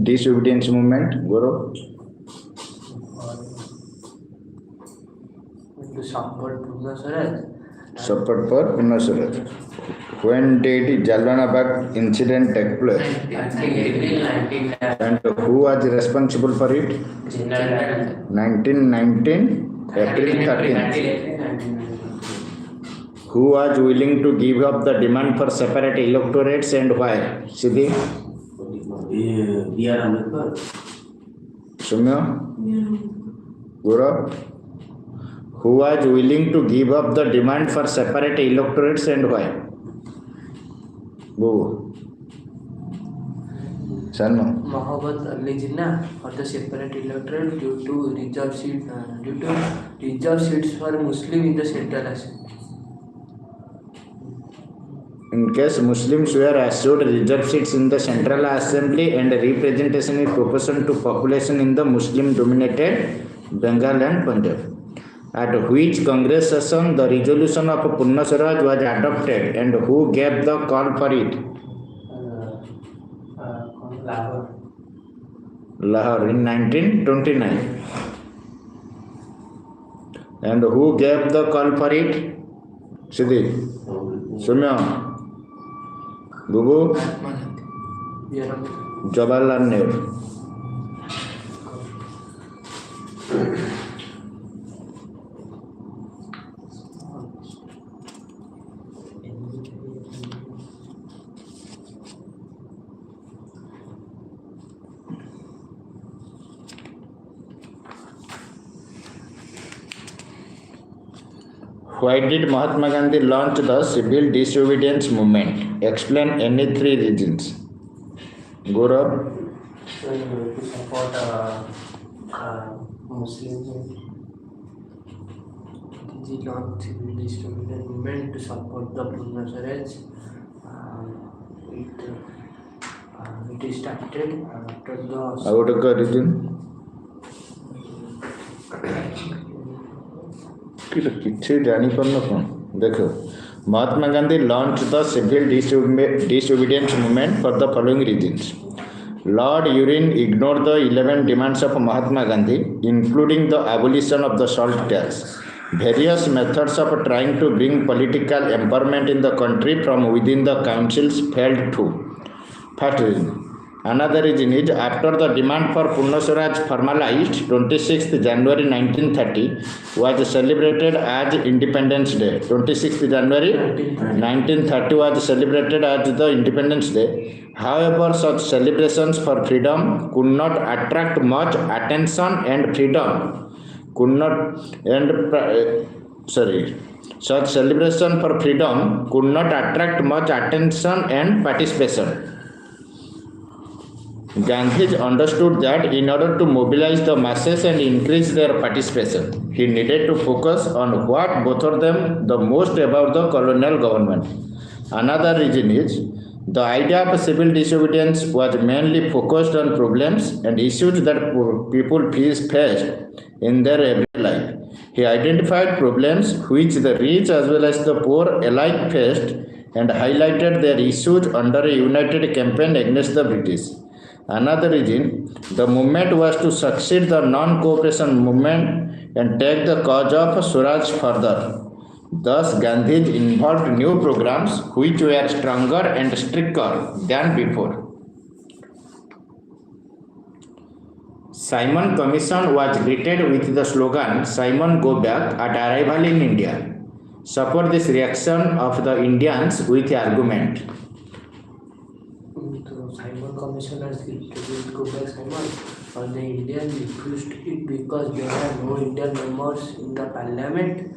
disobedience movement? Guru? To support Purna Swaraj. Support for Purna Swaraj. When did Jallianwala Bagh incident take place? 1918. And who was responsible for it? 1919, April 13th. Who was willing to give up the demand for separate electorates and why? Siddhi? B.R. Ambedkar. Sumya? Guru? Who was willing to give up the demand for separate electorates and why? Go. Salma. Mohammed Ali Jinnah for the separate electorate due to reserved seats for Muslim in the Central Assembly. In case Muslims were assured reserved seats in the Central Assembly and representation in proportion to population in the Muslim-dominated Bengal and Punjab. At which Congress session the resolution of Purna Swaraj was adopted and who gave the call for it? Lahore in 1929. And who gave the call for it? Siddhi? Sumya? Gugu? Jawaharlal Nehru. Why did Mahatma Gandhi launch the civil disobedience movement? Explain any three reasons. Gaurav? To support Muslims. He launched civil disobedience movement to support the Purna Swaraj. It is started after the. What is the reason? किसी जानी पारना कौन देखो Mahatma Gandhi launched the civil disobedience movement for the following reasons. Lord Urine ignored the 11 demands of Mahatma Gandhi, including the abolition of the salt tax. Various methods of trying to bring political empowerment in the country from within the councils failed too. First reason. Another reason is after the demand for Purna Swaraj formalized, 26th January 1930 was celebrated as Independence Day. 26th January 1930 was celebrated as the Independence Day. However, such celebrations for freedom could not attract much attention and such celebration for freedom could not attract much attention and participation. Gandhi understood that in order to mobilize the masses and increase their participation, he needed to focus on what bothered them the most about the colonial government. Another reason is the idea of civil disobedience was mainly focused on problems and issues that people faced in their everyday life. He identified problems which the rich as well as the poor alike faced and highlighted their issues under a united campaign against the British. Another reason, the movement was to succeed the non-cooperation movement and take the cause of Swaraj further. Thus, Gandhi involved new programs which were stronger and stricter than before. Simon Commission was greeted with the slogan "Simon Go Back" at arrival in India. Support this reaction of the Indians with argument. Simon commissioners go back Simon, but the Indians refused it because there are no Indian members in the parliament.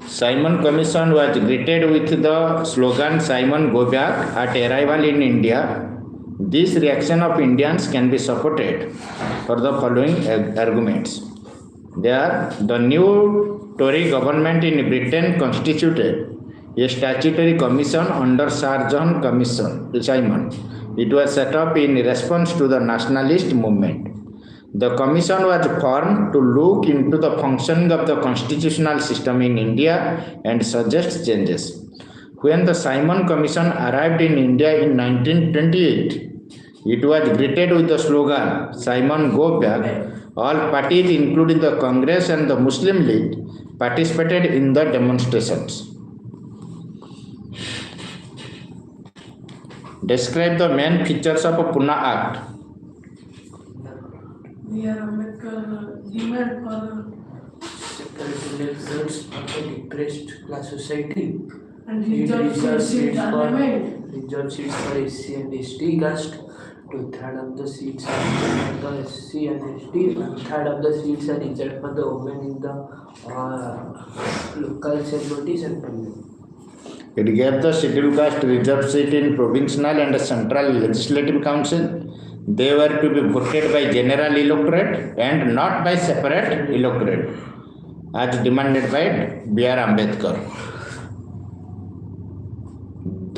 Simon Commission was greeted with the slogan "Simon Go Back" at arrival in India. This reaction of Indians can be supported for the following arguments. There, the new Tory government in Britain constituted a statutory commission under Sir John Simon. It was set up in response to the nationalist movement. The commission was formed to look into the functioning of the constitutional system in India and suggest changes. When the Simon Commission arrived in India in 1928, it was greeted with the slogan, Simon go back. All parties, including the Congress and the Muslim League, participated in the demonstrations. Describe the main features of Pune Act. Ambedkar demand for separate elections of a depressed class society and reserved seats for SC and ST caste, 2/3 of the seats are reserved for the SC and ST, 1/3 of the seats are reserved for the women in the local assemblies and parliament. It gave the scheduled caste reserved seat in provincial and central legislative council. They were to be voted by general electorate and not by separate electorate, as demanded by B.R. Ambedkar.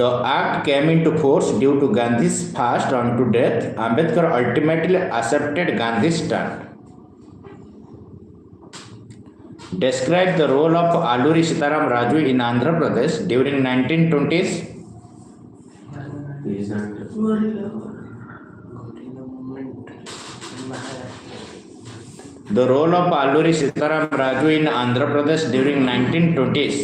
The act came into force due to Gandhi's fast unto death. Ambedkar ultimately accepted Gandhi's stand. Describe the role of Alluri Sitaram Raju in Andhra Pradesh during 1920s. The role of Alluri Sitaram Raju in Andhra Pradesh during 1920s.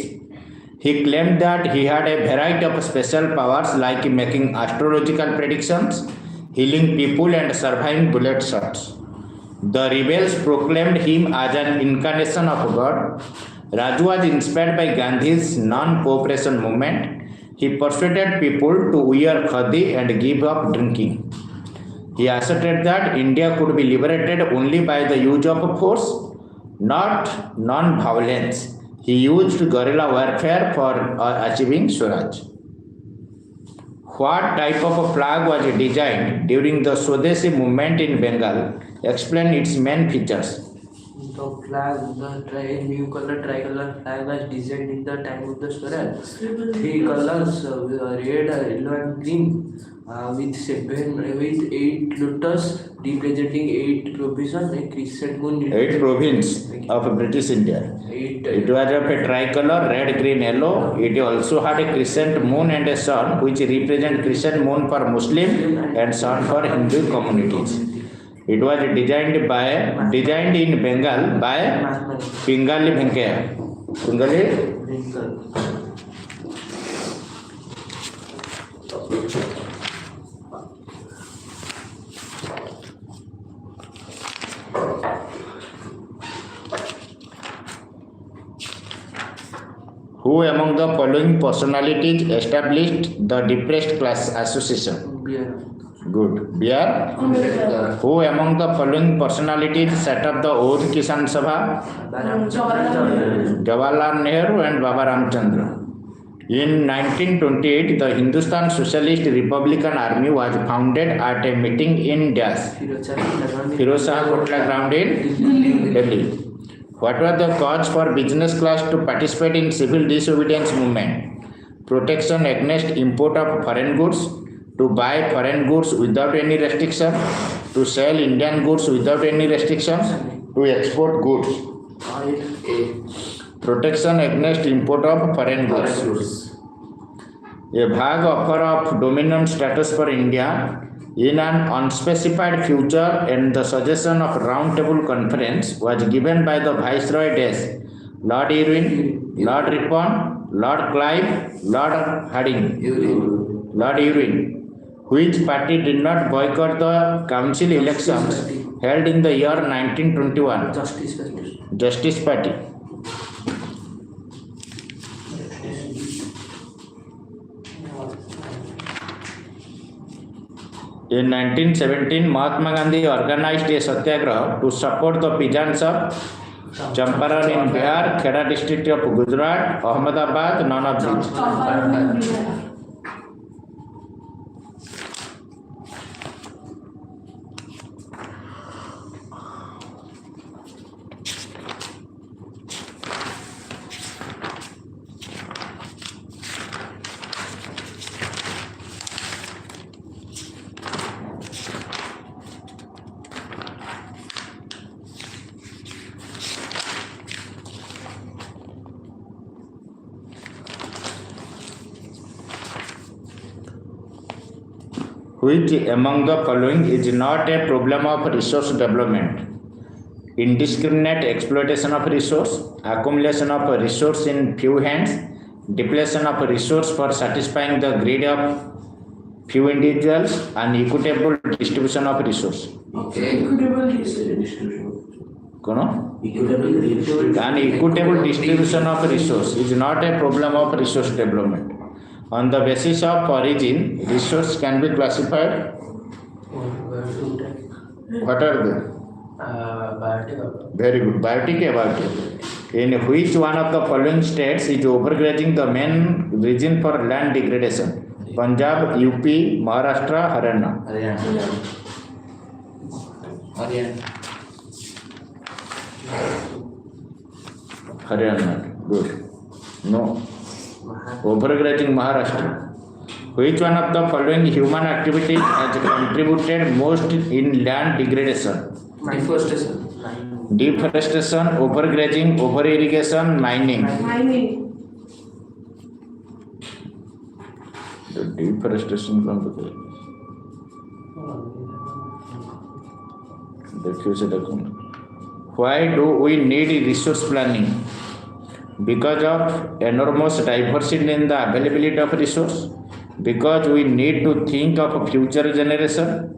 He claimed that he had a variety of special powers like making astrological predictions, healing people and surviving bullet shots. The rebels proclaimed him as an incarnation of God. Raju was inspired by Gandhi's non-cooperation movement. He persuaded people to wear khadi and give up drinking. He asserted that India could be liberated only by the use of force, not non-violence. He used guerrilla warfare for achieving Swaraj. What type of a flag was designed during the Swadeshi movement in Bengal? Explain its main features. The flag, new color tricolor flag was designed in the time of the Swaraj. 3 colors, red, yellow and green, with 8 lotus representing 8 provisions, a crescent moon. 8 provinces of British India. It was of a tricolor, red, green, yellow. It also had a crescent moon and a sun, which represent crescent moon for Muslim and sun for Hindu communities. It was designed in Bengal by Pingali Venkaya. Who among the following personalities established the Depressed Class Association? Good. B.R. Who among the following personalities set up the Oath Kisan Sabha? Jawaharlal Nehru and Baba Ramchandra. In 1928, the Hindustan Socialist Republican Army was founded at a meeting in Dash, Firozshah Kotla ground in Delhi. What was the cause for business class to participate in civil disobedience movement? Protection against import of foreign goods, to buy foreign goods without any restriction, to sell Indian goods without any restriction, to export goods. Protection against import of foreign goods. A vague offer of dominant status for India in an unspecified future and the suggestion of round table conference was given by the Viceroy Dash, Lord Irwin, Lord Ripon, Lord Clive, Lord Irwin. Which party did not boycott the council elections held in the year 1921? Justice Party. In 1917, Mahatma Gandhi organized a satyagraha to support the peasants of Champaran in Bihar, Kheda district of Gujarat, Ahmedabad, none of these. Which among the following is not a problem of resource development? Indiscriminate exploitation of resource, accumulation of resource in few hands, depletion of resource for satisfying the greed of few individuals, and equitable distribution of resource. Equitable distribution. An equitable distribution of resource is not a problem of resource development. On the basis of origin, resource can be classified. What are they? Very good. Biotic, abiotic. In which one of the following states is overgrazing the main reason for land degradation? Punjab, UP, Maharashtra, Haryana. Haryana. Good. No. Overgrazing Maharashtra. Which one of the following human activity has contributed most in land degradation? Deforestation, overgrazing, over-irrigation, mining. The deforestation from the Why do we need resource planning? Because of enormous diversity in the availability of resource, because we need to think of future generation,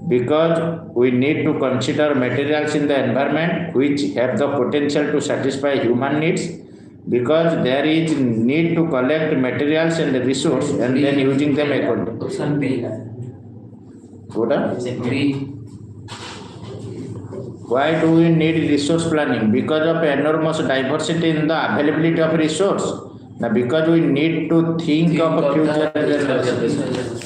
because we need to consider materials in the environment which have the potential to satisfy human needs, because there is need to collect materials and resource and then using them accordingly. Why do we need resource planning? Because of enormous diversity in the availability of resource. Now, because we need to think of future generations.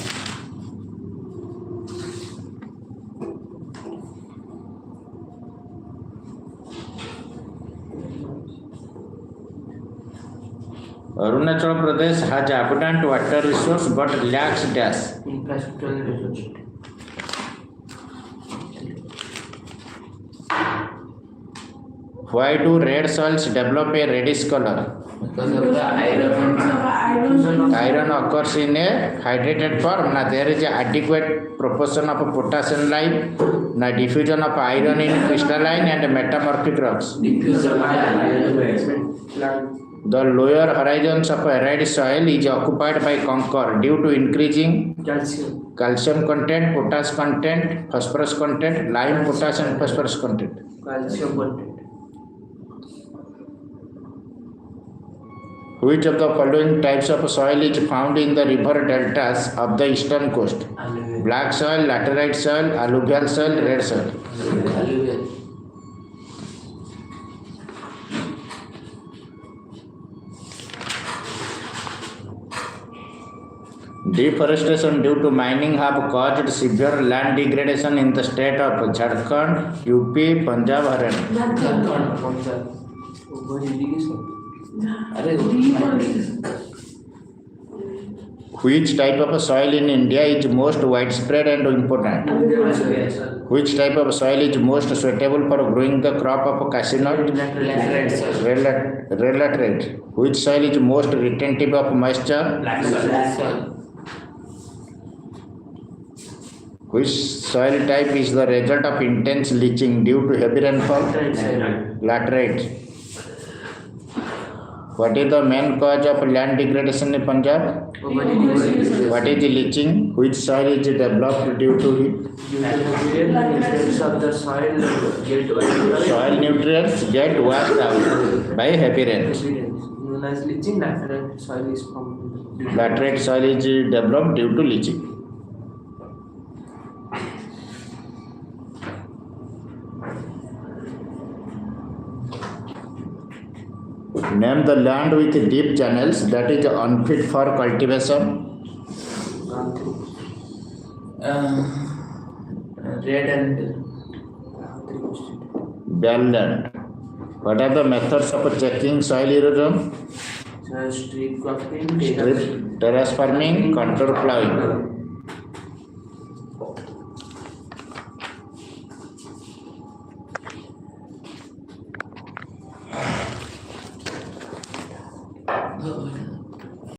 Arunachal Pradesh has abundant water resource but lacks dash. Infrastructural resource. Why do red soils develop a reddish color? Because of the Iron occurs in a hydrated form. Now there is an adequate proportion of potassium lime. Now diffusion of iron in crystalline and metamorphic rocks. The lower horizons of arid soil is occupied by concord due to increasing calcium content, potassium content, phosphorus content, lime, potassium and phosphorus content. Calcium content. Which of the following types of soil is found in the river deltas of the eastern coast? Black soil, laterite soil, alluvial soil, red soil. Deforestation due to mining have caused severe land degradation in the state of Jharkhand, UP, Punjab, Haryana. Which type of soil in India is most widespread and important? Which type of soil is most suitable for growing the crop of cashew nut? Laterite. Which soil is most retentive of moisture? Which soil type is the result of intense leaching due to heavy rainfall? Laterite. What is the main cause of land degradation in Punjab? What is leaching? Which soil is developed due to it? Soil nutrients get washed out by heavy rain. Laterite soil is developed due to leaching. Name the land with deep channels that is unfit for cultivation. Red and Bell land. What are the methods of checking soil erosion? strip cropping, Strip, terrace farming, contour plowing.